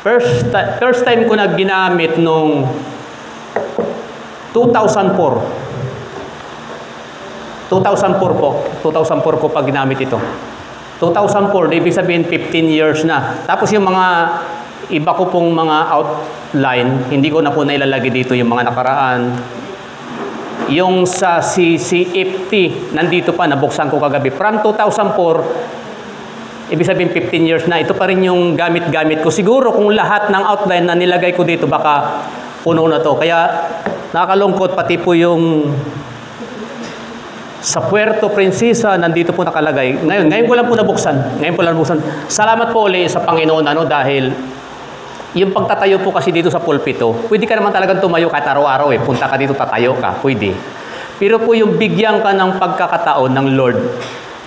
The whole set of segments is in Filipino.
First time ko na ginamit nung 2004. 2004 po. 2004 ko pa ginamit ito. 2004, ibig sabihin 15 years na. Tapos yung mga iba ko pong mga outline, hindi ko na po nailalagay dito yung mga nakaraan. Yung sa CCFT, nandito pa, nabuksan ko kagabi. From 2004, ibig sabihin 15 years na, ito pa rin yung gamit-gamit ko. Siguro kung lahat ng outline na nilagay ko dito, baka puno na to. Kaya nakakalungkot, pati po yung sa Puerto Princesa, nandito po nakalagay. Ngayon ko lang po nabuksan. Salamat po ulit sa Panginoon, dahil yung pagtatayo po kasi dito sa pulpito, pwede ka naman talagang tumayo kahit araw-araw Punta ka dito, tatayo ka, pwede. Pero po yung bigyan ka ng pagkakataon ng Lord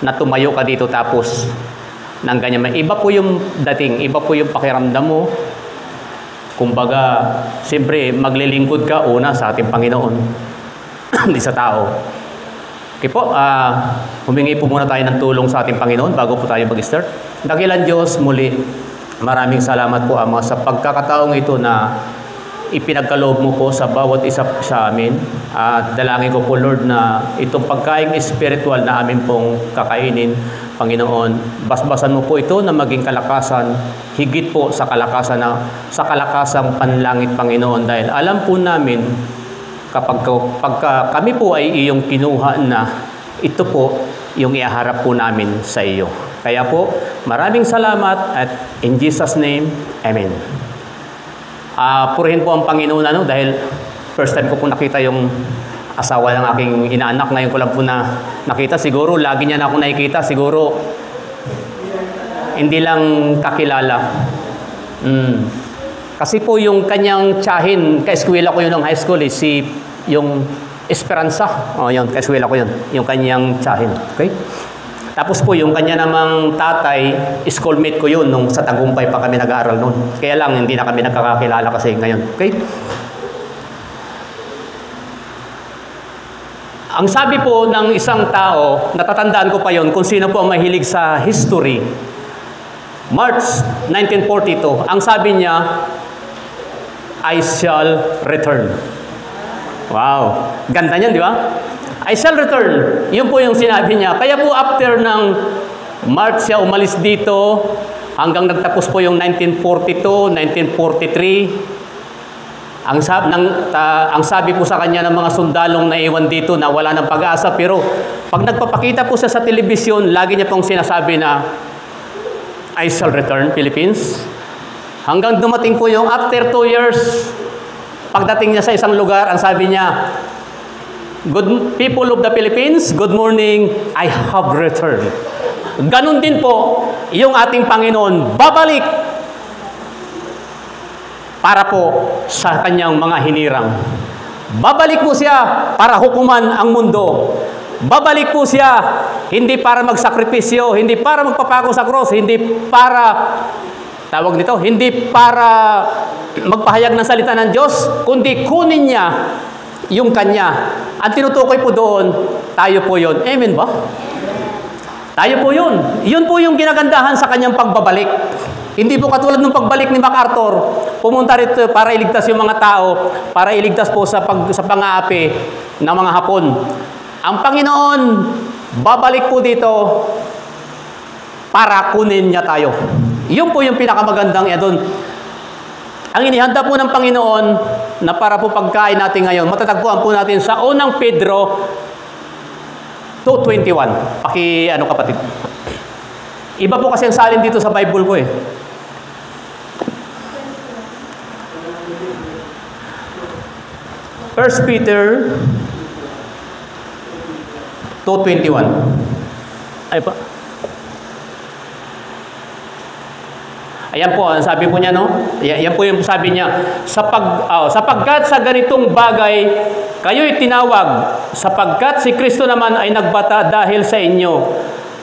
na tumayo ka dito tapos ng ganyan. Iba po yung dating, iba po yung pakiramdam mo. Kumbaga, siyempre, maglilingkod ka una sa ating Panginoon, hindi sa tao. Okay po, humingi po muna tayo ng tulong sa ating Panginoon bago po tayo mag-start. Dakilan Diyos, muli, maraming salamat po, Ama, sa pagkakataong ito na ipinagkaloob mo po sa bawat isa sa amin. At dalangin ko po, Lord, na itong pagkaing spiritual na amin pong kakainin, Panginoon, basbasan mo po ito na maging kalakasan, higit po sa kalakasang panlangit, Panginoon, dahil alam po namin, kapag kami po ay iyong kinuha na, ito po yung iharap po namin sa iyo. Kaya po, maraming salamat at in Jesus' name, Amen. Purihin po ang Panginoon dahil first time ko po nakita yung asawa ng aking inaanak. Ngayon ko lang po na nakita. Siguro, lagi niya na ako nakikita. Siguro, hindi lang kakilala. Kasi po yung kanyang tiyahin, ka-eskwela ko yun ng high school, yung Esperanza. Yun, ka-eskwela ko yun. Yung kanyang tiyahin. Okay? Tapos po yung kanya namang tatay, schoolmate ko yun nung sa Tagumpay pa kami nag-aaral noon. Kaya lang, hindi na kami nagkakakilala kasi ngayon. Okay? Ang sabi po ng isang tao, natatandaan ko pa yun kung sino po ang mahilig sa history. March 1942, ang sabi niya, I shall return. Wow. Ganda niyan, di ba? I shall return. Yun po yung sinabi niya. Kaya po after ng March siya umalis dito, hanggang nagtapos po yung 1942, 1943. Ang sabi po sa kanya ng mga sundalong naiwan dito na wala ng pag-asa. Pero pag nagpapakita po siya sa telebisyon, lagi niya pong sinasabi na, I shall return, Philippines. Hanggang dumating po yung after 2 years, pagdating niya sa isang lugar, ang sabi niya, good people of the Philippines, good morning, I have returned. Ganon din po, yung ating Panginoon, babalik para po sa kanyang mga hinirang. Babalik po siya para hukuman ang mundo. Babalik po siya, hindi para magsakripisyo, hindi para magpapako sa cross, hindi para, tawag nito, hindi para magpahayag ng salita ng Diyos, kundi kunin niya yung kanya. Ang tinutukoy po doon, tayo po yun. Amen ba? Tayo po yun. Yun po yung ginagandahan sa kanyang pagbabalik. Hindi po katulad ng pagbalik ni MacArthur, pumunta rito para iligtas yung mga tao, para iligtas po sa pang-aapi ng mga Hapon. Ang Panginoon, babalik po dito para kunin niya tayo. Yun po yung pinakamagandang doon. Ang inihanda po ng Panginoon na para po pagkain natin ngayon, matatagpuan po natin sa unang Pedro 2:21. Kapatid. Iba po kasi ang salin dito sa Bible ko . 1 Peter 2:21. Ay pa. Ayan po, sabi po niya, no? Yan po yung sabi niya. Sapagkat sa ganitong bagay, kayo'y tinawag, sapagkat si Kristo naman ay nagbata dahil sa inyo,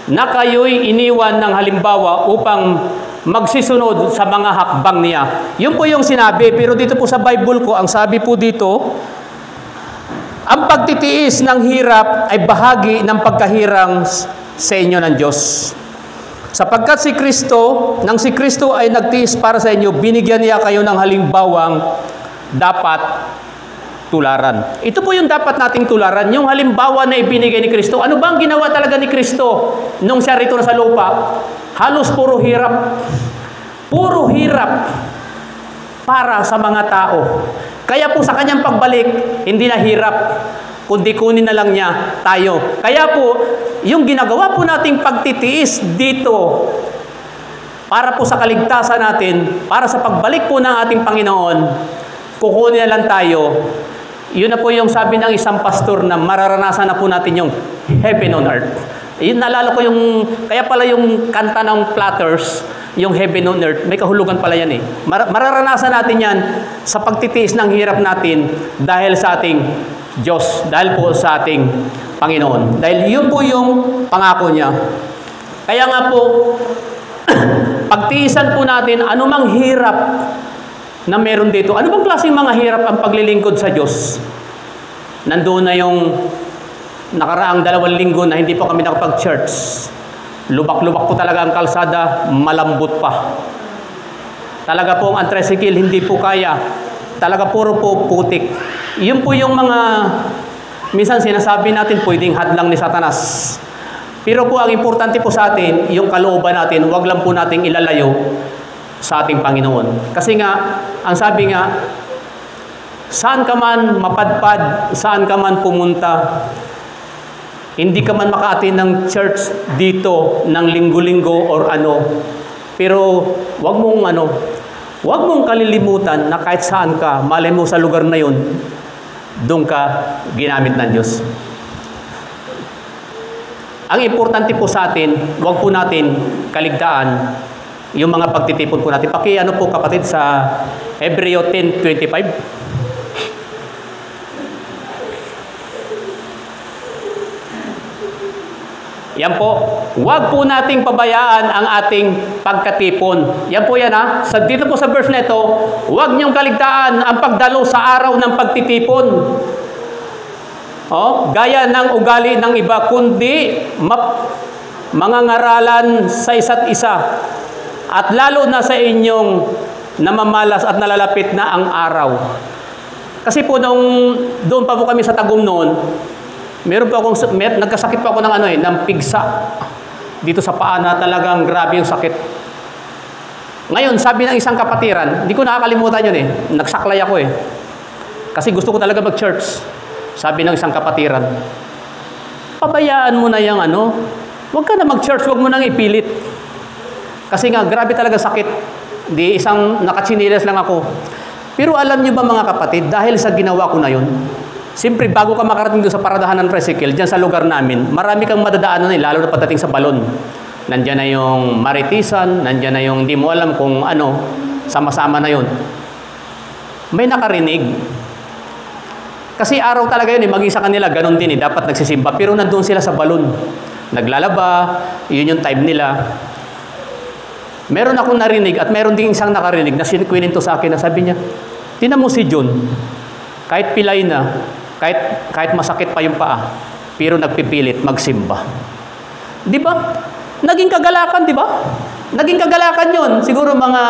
na kayo'y iniwan ng halimbawa upang magsisunod sa mga hakbang niya. Yun po yung sinabi, pero dito po sa Bible ko, ang sabi po dito, ang pagtitiis ng hirap ay bahagi ng pagkahirang sa inyo ng Diyos. Sapagkat si Kristo, nang si Kristo ay nagtiis para sa inyo, binigyan niya kayo ng halimbawang dapat tularan. Ito po yung dapat nating tularan, yung halimbawa na ibinigay ni Kristo. Ano bang ginawa talaga ni Kristo nung siya rito sa lupa? Halos puro hirap. Puro hirap para sa mga tao. Kaya po sa kanyang pagbalik, hindi na hirap, kundi kunin na lang niya tayo. Kaya po, yung ginagawa po nating pagtitiis dito, para po sa kaligtasan natin, para sa pagbalik po ng ating Panginoon, kukunin na lang tayo. Yun na po yung sabi ng isang pastor na mararanasan na po natin yung heaven on earth. Yun, naalala ko yung, kaya pala yung kanta ng Platters, yung heaven on earth, may kahulugan pala yan eh. Mararanasan natin yan sa pagtitiis ng hirap natin dahil sa ating Diyos, dahil po sa ating Panginoon. Dahil yun po yung pangako niya. Kaya nga po, pagtiisan po natin anumang hirap na meron dito. Ano bang klaseng mga hirap ang paglilingkod sa Diyos? Nandoon na yung nakaraang 2 linggo na hindi po kami nakapag-church. Lubak-lubak po talaga ang kalsada, malambot pa. Talaga po ang tricycle, hindi po kaya. Talaga puro po putik. Yun po yung mga, minsan sinasabi natin, pwedeng hadlang ni Satanas. Pero po ang importante po sa atin, yung kalooban natin, wag lang po nating ilalayo sa ating Panginoon. Kasi nga, ang sabi nga, saan ka man mapadpad, saan ka man pumunta, hindi ka man maka-attend ng church dito ng linggo-linggo or ano. Pero wag mong kalilimutan na kahit saan ka, malay mo sa lugar na yun, doon ka ginamit ng Diyos. Ang importante po sa atin, wag po natin kaligtaan yung mga pagtitipon po natin. Ano po kapatid sa Hebreo 10:25? Yan po, huwag po nating pabayaan ang ating pagkatipon. Yan po yan ha. Dito po sa verse na ito, huwag niyong kaligtaan ang pagdalo sa araw ng pagtitipon. Gaya ng ugali ng iba, kundi mga ngaralan sa isa't isa. At lalo na sa inyong namamalas at nalalapit na ang araw. Kasi po doon pa po kami sa Tagum noon, nagkasakit pa ako ng pigsa dito sa paa na talagang grabe yung sakit. Ngayon, sabi ng isang kapatiran, hindi ko nakakalimutan yun nagsaklay ako kasi gusto ko talaga mag-church. Sabi ng isang kapatiran, pabayaan mo na yung huwag ka na mag-church, huwag mo nang ipilit. Kasi nga, grabe talaga sakit. Di isang nakatsinilas lang ako. Pero alam niyo ba mga kapatid, dahil sa ginawa ko na yun, siyempre, bago ka makarating doon sa paradahan ng tricycle, dyan sa lugar namin, marami kang madadaanan lalo na pagdating sa balon. Nandyan na yung maritisan, nandyan na yung hindi mo alam kung sama-sama na yun. May nakarinig. Kasi araw talaga yun, maging sa kanila, ganun din dapat nagsisimba. Pero nandun sila sa balon. Naglalaba, yun yung time nila. Meron akong narinig at meron din isang nakarinig na kininto sa akin na sabi niya, tinan mo si John, kahit pilay na, kahit masakit pa yung paa, pero nagpipilit magsimba. Di ba? Naging kagalakan, di ba? Naging kagalakan yun. Siguro mga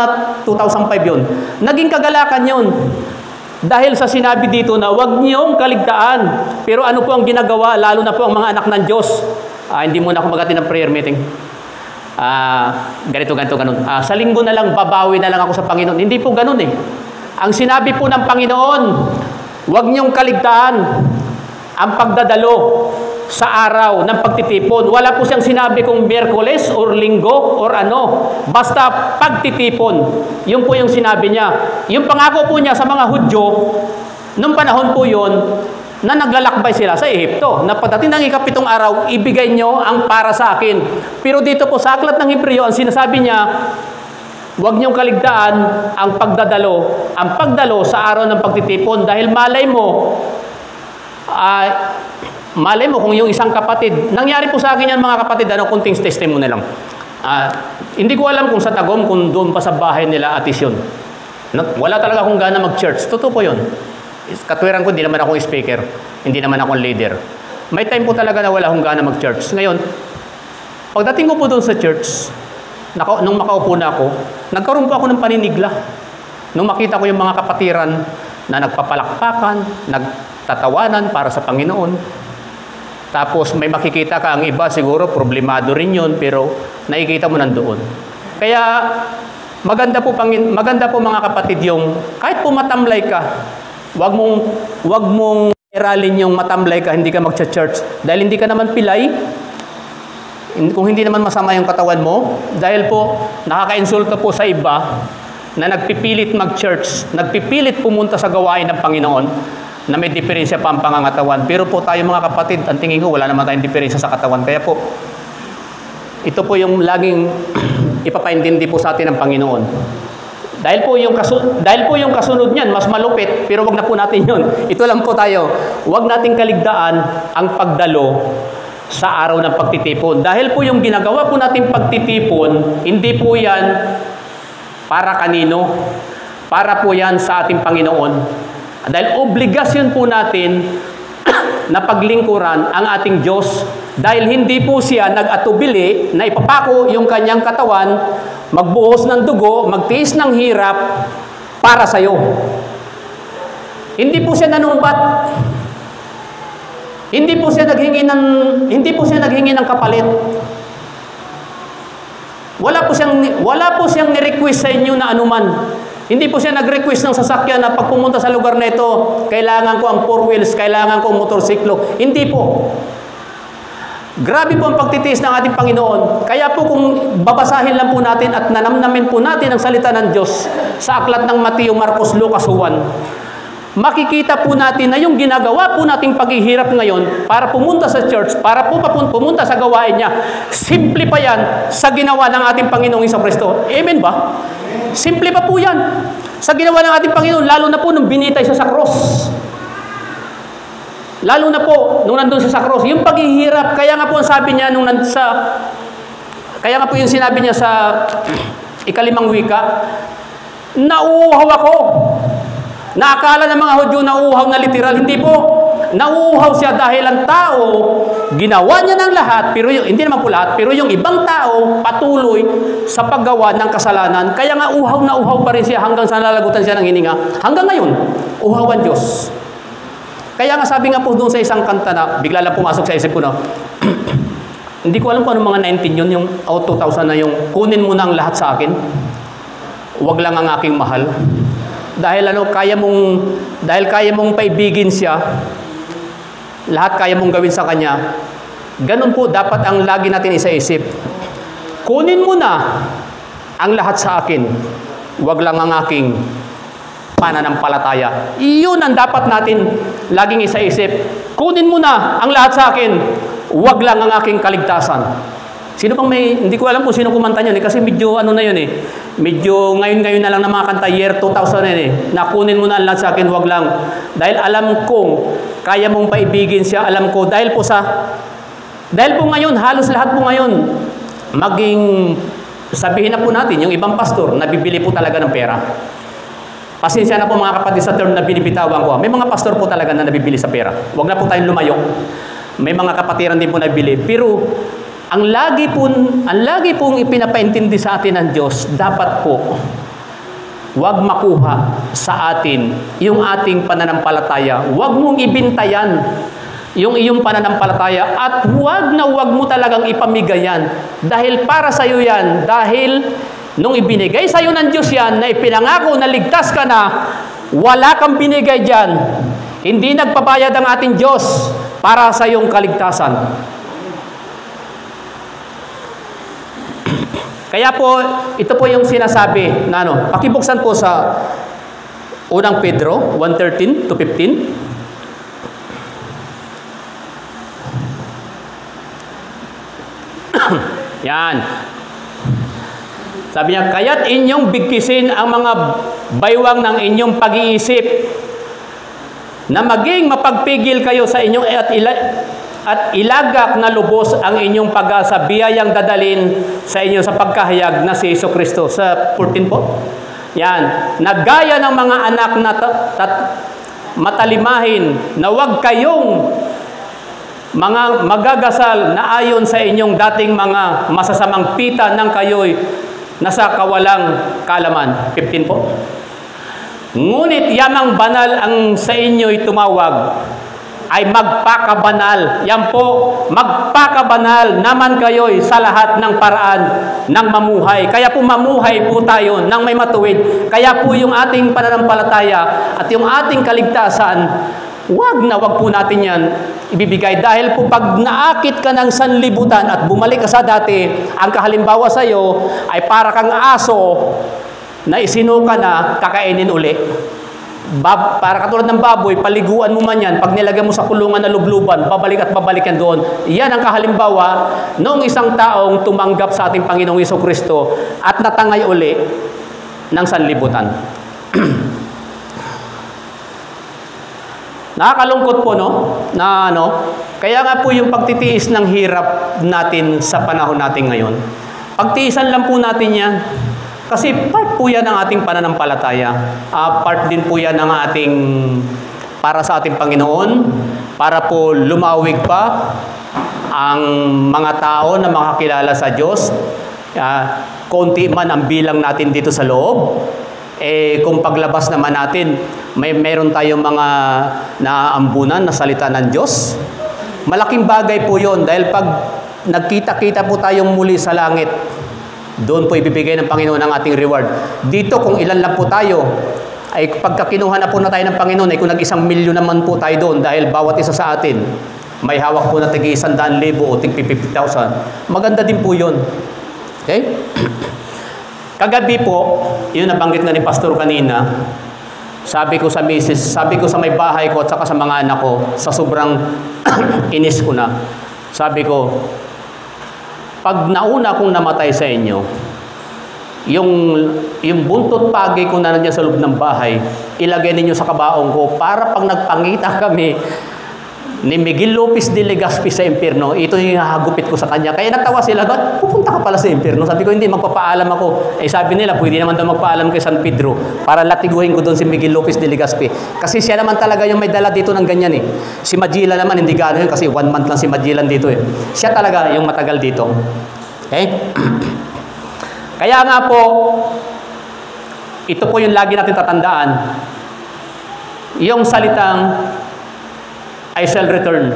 2005 yun. Naging kagalakan yun. Dahil sa sinabi dito na huwag niyong kaligtaan. Pero ano po ang ginagawa, lalo na po ang mga anak ng Diyos. Hindi muna ako mag-attend ng prayer meeting. Ganito. Sa linggo na lang, babawi na lang ako sa Panginoon. Hindi po ganun Ang sinabi po ng Panginoon, huwag niyong kaligtaan ang pagdadalo sa araw ng pagtitipon. Wala po siyang sinabi kung Miyerkules or Linggo or Basta pagtitipon. Yun po yung sinabi niya. Yung pangako po niya sa mga Hudyo, nung panahon po yun, na naglalakbay sila sa Ehipto. Na pagdating ng 7 araw, ibigay niyo ang para sa akin. Pero dito po sa aklat ng Hebreo, ang sinasabi niya, huwag niyong kaligtaan ang pagdalo sa araw ng pagtitipon dahil malay mo kung yung isang kapatid, nangyari po sa akin yan mga kapatid, kunting testimony lang. Hindi ko alam kung sa Tagum, kung doon pa sa bahay nila atis yun. Wala talaga akong gana mag-church. Totoo po yun. Katwiran ko, hindi naman akong speaker, hindi naman akong leader. May time po talaga na wala akong gana mag-church. Ngayon, pagdating ko po doon sa church, nung makaupo na ako, nagkaroon po ako ng paninigla. Nung makita ko yung mga kapatiran na nagpapalakpakan, nagtatawanan para sa Panginoon. Tapos may makikita ka ang iba, siguro problemado rin yun, pero nakikita mo nandoon. Kaya maganda po mga kapatid yung kahit po matamlay ka, wag mong iralin yung matamlay ka, hindi ka magcha-church dahil hindi ka naman pilay. Kung hindi naman masama yung katawan mo, dahil po nakaka-insulto po sa iba na nagpipilit mag-church, nagpipilit pumunta sa gawain ng Panginoon na may diferensya pa ang pangangatawan. Pero po tayo mga kapatid, ang tingin ko wala naman tayong diferensya sa katawan. Kaya po, ito po yung laging ipapaintindi po sa atin ng Panginoon. Dahil po yung kasunod niyan, mas malupit, pero wag na po natin yun. Ito lang po tayo, wag nating kaligtaan ang pagdalo sa araw ng pagtitipon. Dahil po yung ginagawa po natin pagtitipon, hindi po yan para kanino, para po yan sa ating Panginoon. Dahil obligasyon po natin na paglingkuran ang ating Diyos. Dahil hindi po siya nag-atubili na ipapako yung kanyang katawan, magbuhos ng dugo, magtiis ng hirap para sa iyo. Hindi po siya nanumbat. Hindi po siya naghingi ng kapalit. Wala po siyang ni-request sa inyo na anuman. Hindi po siya nag-request ng sasakyan na pag pumunta sa lugar na ito, kailangan ko ang 4 wheels, kailangan ko ang motorsiklo. Hindi po. Grabe po ang pagtitiis ng ating Panginoon. Kaya po kung babasahin lang po natin at nanamnamin po natin ang salita ng Diyos sa aklat ng Mateo, Marcos, Lucas, Juan, makikita po natin na yung ginagawa po nating paghihirap ngayon para pumunta sa church, para po pumunta sa gawain niya, simple pa yan sa ginawa ng ating Panginoong Jesucristo. Amen ba? Simple pa po yan sa ginawa ng ating Panginoon, lalo na po nung binitay siya sa cross. Lalo na po nung nandun siya sa cross, yung paghihirap, kaya nga po ang sabi niya kaya nga po yung sinabi niya sa ikalimang wika, nauuhaw ako. Naakala ng mga Hudyo nauuhaw na literal, hindi po. Nauuhaw siya dahil ang tao, ginawa niya ng lahat, pero hindi naman po lahat, pero yung ibang tao patuloy sa paggawa ng kasalanan. Kaya nga uhaw na uhaw pa rin siya hanggang sa nalagutan siya ng hininga. Hanggang ngayon, uhaw ang Diyos. Kaya nga sabi nga po doon sa isang kanta na bigla lang pumasok sa isip ko na, hindi ko alam kung anong mga 19 yun, yung 2000 na yung kunin mo na ang lahat sa akin. Huwag lang ang aking mahal. Dahil kaya mong paibigin siya, lahat kaya mong gawin sa kanya. Ganun po dapat ang lagi natin isa-isip. Kunin mo na ang lahat sa akin. Huwag lang ang aking pananampalataya. Iyon ang dapat natin laging isa-isip. Kunin mo na ang lahat sa akin. Huwag lang ang aking kaligtasan. Sino pang hindi ko alam kung sino kumanta yun kasi medyo na yun medyo ngayon na lang na mga kanta, year 2000 yun nakunin mo na lang sa akin, wag lang. Dahil alam kong kaya mong paibigin siya, alam ko, dahil po ngayon, halos lahat po ngayon, sabihin na po natin, yung ibang pastor, nabibili po talaga ng pera. Pasensya na po mga kapatid sa term na binibitawan ko. May mga pastor po talaga na nabibili sa pera. Wag na po tayong lumayo. May mga kapatiran din po nabibili. Pero, ang lagi pong ipinapaintindi sa atin ng Diyos, dapat po, huwag makuha sa atin yung ating pananampalataya. Huwag mong ibintayan yung iyong pananampalataya at huwag mo talagang ipamigayan. Dahil para sa iyo yan, dahil nung ibinigay sa iyo ng Diyos yan, na ipinangako na ligtas ka na, wala kang binigay dyan. Hindi nagpabayad ang ating Diyos para sa iyong kaligtasan. Kaya po, ito po yung sinasabi na pakibuksan po sa unang Pedro 1:13 to 15. Yan. Sabi niya, kaya't inyong bigkisin ang mga baywang ng inyong pag-iisip na maging mapagpigil kayo sa inyong at ilagak na lubos ang inyong pag-asa, biyayang dadalin sa inyo sa pagkahayag na si Jesucristo. Sa 14 po. Yan. Nagaya ng mga anak na matalimahin na huwag kayong mga magagasal na ayon sa inyong dating mga masasamang pita nang kayo'y na sa kawalang kaalaman. 15 po. Ngunit yamang banal ang sa inyo'y tumawag ay magpakabanal. Yan po, magpakabanal naman kayo'y sa lahat ng paraan ng mamuhay. Kaya po mamuhay po tayo ng may matuwid. Kaya po yung ating pananampalataya at yung ating kaligtasan, wag po natin yan ibibigay. Dahil po pag naakit ka ng sanlibutan at bumalik ka sa dati, ang kahalimbawa sa iyo ay para kang aso na isinuka na, kakainin uli. Para katulad ng baboy, paliguan mo man yan, pag nilagyan mo sa kulungan na lubluban, babalik at babalik yan doon. Yan ang kahalimbawa noong isang taong tumanggap sa ating Panginoong Jesucristo at natangay uli ng sanlibutan. Nakakalungkot po, no? Kaya nga po yung pagtitiis ng hirap natin sa panahon natin ngayon. Pagtiisan lang po natin yan. Kasi part po yan ng ating pananampalataya. Part din po yan ng ating, para sa ating Panginoon, para po lumawig pa ang mga tao na makakilala sa Diyos. Konti man ang bilang natin dito sa loob. Kung paglabas naman natin, meron tayong mga naaambunan na salita ng Diyos. Malaking bagay po yon dahil pag nagkita-kita po tayong muli sa langit, doon po ibibigay ng Panginoon ang ating reward. Dito, kung ilan lang po tayo, ay pagka kinuha na po na tayo ng Panginoon, ay kung nag-1 milyon naman po tayo doon, dahil bawat isa sa atin, may hawak po na tig-100,000 o tig-50,000. Maganda din po yun. Okay? Kagabi po, yun nabanggit nga ni Pastor kanina, sabi ko sa misis, sabi ko sa may bahay ko at saka sa mga anak ko, sa sobrang inis ko na, sabi ko, pag nauna kong namatay sa inyo, yung buntot pagi ko na nandiyan sa loob ng bahay, ilagay ninyo sa kabaong ko para pag nagpangita kami ni Miguel Lopez de Legazpi sa impyerno, ito yung hahagupit ko sa kanya. Kaya natawa sila, pupunta ka pala sa impyerno. Sabi ko, hindi, magpapaalam ako. Sabi nila, pwede naman daw magpaalam kay San Pedro para latiguhin ko doon si Miguel Lopez de Legazpi. Kasi siya naman talaga yung may dala dito ng ganyan eh. Si Magellan naman, hindi gano'n yun kasi 1 month lang si Magellan dito eh. Siya talaga yung matagal dito. Okay? Kaya nga po, ito po yung lagi natin tatandaan. Yung salitang I shall return.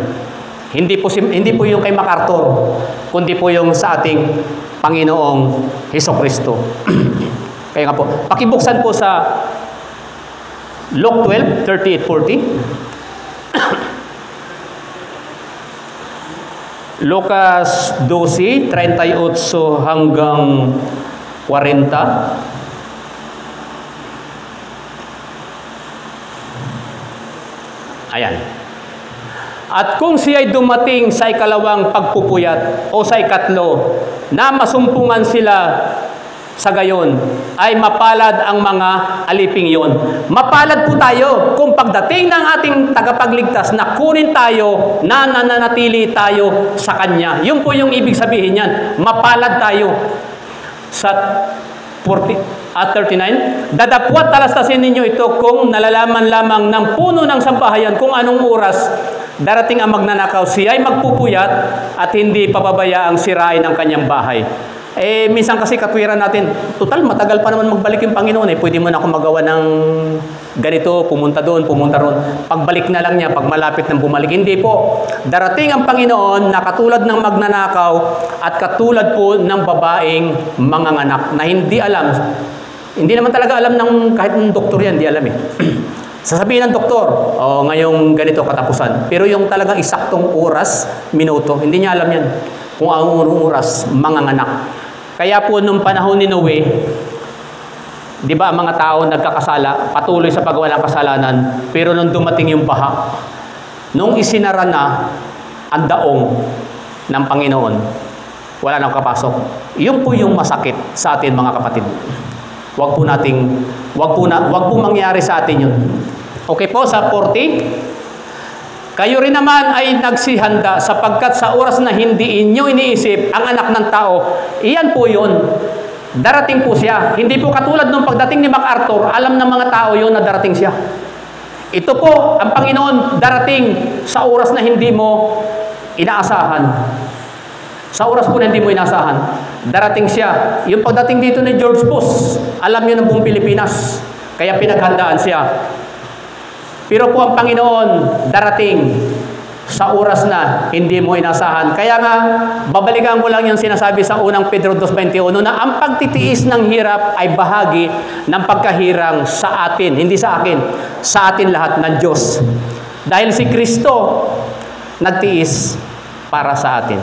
Hindi po yung kay MacArthur, kundi po yung sa ating Panginoong Hesukristo. Kaya nga po, pakibuksan po sa Luke 12, 38-40. Lucas 12, 38 hanggang 40. Ayan. At kung siya'y dumating sa ikalawang pagpupuyat o sa ikatlo, na masumpungan sila sa gayon, ay mapalad ang mga aliping yon. Mapalad po tayo kung pagdating ng ating tagapagligtas na kunin tayo, na nananatili tayo sa Kanya. Yun po yung ibig sabihin yan. Mapalad tayo. Sa 39, dadapwat talastasin ninyo ito kung nalalaman lamang ng puno ng sampahayan kung anong oras darating ang magnanakaw, siya ay magpupuyat at hindi papabayaang sirain ang kanyang bahay. Minsan kasi katwiran natin, total matagal pa naman magbalik yung Panginoon pwede mo na ako magawa ng ganito, pumunta doon, pumunta roon. Pagbalik na lang niya, pag malapit nang bumalik. Hindi po. Darating ang Panginoon na katulad ng magnanakaw at katulad po ng babaeng manganganak na hindi alam. Hindi naman talaga alam ng kahit ng doktor yan, hindi alam Sasabihin ng doktor, ngayong ganito katapusan. Pero yung talagang isaktong oras, minuto, hindi niya alam yan. Kung anong oras, manganganak. Kaya po nung panahon ni Noe, di ba ang mga tao nagkakasala, patuloy sa paggawa ng kasalanan, pero nung dumating yung baha, nung isinara na ang daong ng Panginoon, wala nang kapasok. Yun po yung masakit sa atin mga kapatid. Wag po mangyari sa atin yun. Okay po, sa 40. Kayo rin naman ay nagsihanda sapagkat sa oras na hindi inyo iniisip ang anak ng tao, iyan po yun. Darating po siya. Hindi po katulad nung pagdating ni MacArthur, alam ng mga tao yun na darating siya. Ito po, ang Panginoon darating sa oras na hindi mo inaasahan. Sa oras po na hindi mo inaasahan. darating siya. Yung pagdating dito ni George Bush, alam niyo ng buong Pilipinas. Kaya pinaghandaan siya. Pero po ang Panginoon, darating sa oras na hindi mo inasahan. Kaya nga, babalikan ko lang yung sinasabi sa unang Pedro 2:21 na ang pagtitiis ng hirap ay bahagi ng pagkahirang sa atin. Hindi sa akin, sa atin lahat ng Diyos. Dahil si Kristo nagtiis para sa atin.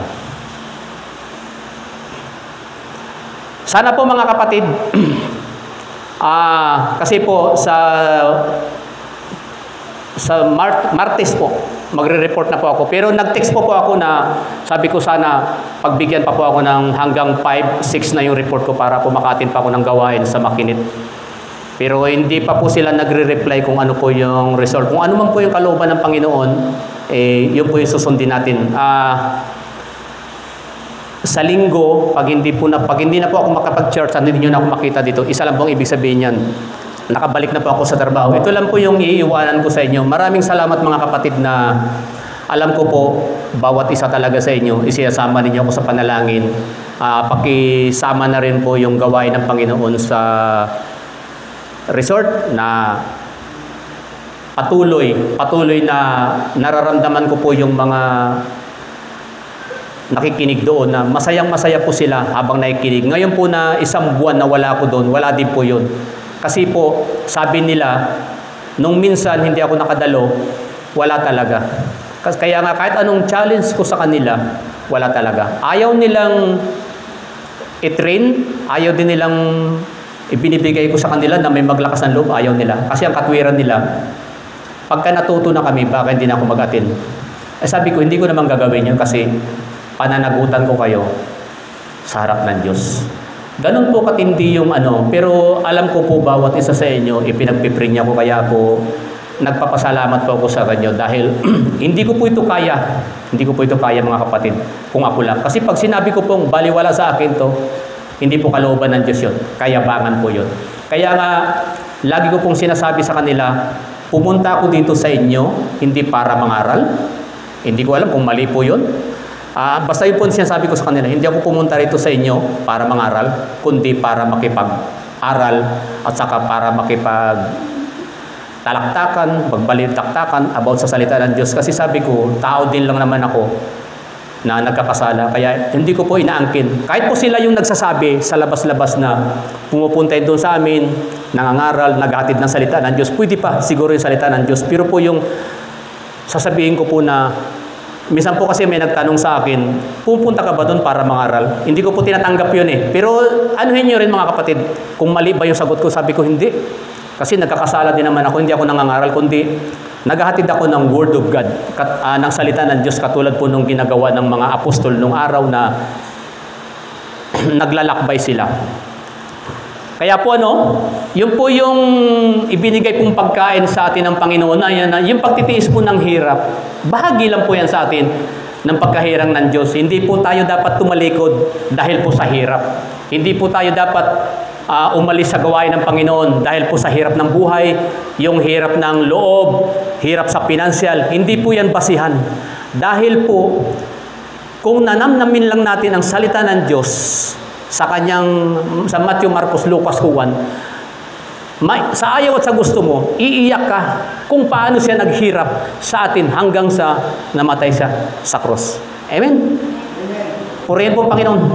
Sana po mga kapatid, kasi po sa Martes po, magre-report na po ako. Pero nag-text po ako na sabi ko sana pagbigyan pa po ako ng hanggang 5, 6 na yung report ko para po makatin pa ako ng gawain sa Makinit. Pero hindi pa po sila nagre-reply kung ano po yung result. Kung ano man po yung kalooban ng Panginoon, yun po yung susundin natin. Sa linggo, pag hindi na po ako makapag-church, hindi nyo na ako makita dito, isa lang po ang ibig sabihin yan. Nakabalik na po ako sa trabaho. Ito lang po yung iiwanan ko sa inyo. Maraming salamat mga kapatid na alam ko po, bawat isa talaga sa inyo, isiyasama ninyo ako sa panalangin. Pakisama na rin po yung gawain ng Panginoon sa resort na patuloy na nararamdaman ko po yung mga nakikinig doon na masayang-masaya po sila habang nakikinig. Ngayon po na isang buwan na wala ako doon, wala din po yun. Kasi po, sabi nila, nung minsan hindi ako nakadalo, wala talaga. Kaya nga kahit anong challenge ko sa kanila, wala talaga. Ayaw nilang i-train, ayaw din nilang ibinibigay ko sa kanila na may maglakas ng loob, ayaw nila. Kasi ang katwiran nila, pagka natuto na kami, baka hindi na ako mag-attend. Sabi ko, hindi ko naman gagawin yun kasi pananagutan ko kayo sa harap ng Diyos. Ganun po katindi yung pero alam ko po bawat isa sa inyo, ipinagpipring niya ko, kaya po nagpapasalamat po ako sa kanyo dahil hindi ko po ito kaya. Hindi ko po ito kaya mga kapatid, kung ako lang. Kasi pag sinabi ko pong baliwala sa akin to, hindi po kalooban ng Diyos yun. Kayabangan po yun. Kaya nga, lagi ko pong sinasabi sa kanila, pumunta ako dito sa inyo, hindi para mangaral. Hindi ko alam kung mali po yun. Basta yun po sinasabi ko sa kanila, hindi ako pumunta rito sa inyo para mangaral, kundi para makipag-aral at saka para makipag-talaktakan, magbalitaktakan about sa salita ng Diyos. Kasi sabi ko, tao din lang naman ako na nagkakasala. Kaya hindi ko po inaangkin. Kahit po sila yung nagsasabi sa labas-labas na pumupunta doon sa amin, nangangaral, naghatid ng salita ng Diyos, pwede pa siguro yung salita ng Diyos. Pero po yung sasabihin ko po na minsan po kasi may nagtanong sa akin, pupunta ka ba doon para mangaral? Hindi ko po tinatanggap yun eh. Pero anuhin nyo rin mga kapatid, kung mali ba yung sagot ko, sabi ko hindi. Kasi nagkakasala din naman ako, hindi ako nangangaral, kundi naghahatid ako ng Word of God, ng salita ng Diyos, katulad po nung ginagawa ng mga apostol nung araw na naglalakbay sila. Kaya po yun po yung ibinigay pong pagkain sa atin ng Panginoon na yung pagtitiis po ng hirap. Bahagi lang po yan sa atin ng pagkahirang ng Diyos. Hindi po tayo dapat tumalikod dahil po sa hirap. Hindi po tayo dapat umalis sa gawain ng Panginoon dahil po sa hirap ng buhay, yung hirap ng loob, hirap sa pinansyal. Hindi po yan basihan. Dahil po, kung nanamnamin lang natin ang salita ng Diyos, sa Matthew, Marcos, Lucas, Juan, sa ayaw at sa gusto mo, iiyak ka kung paano siya naghirap sa atin hanggang sa namatay siya sa cross. Amen? Purihin po Panginoon.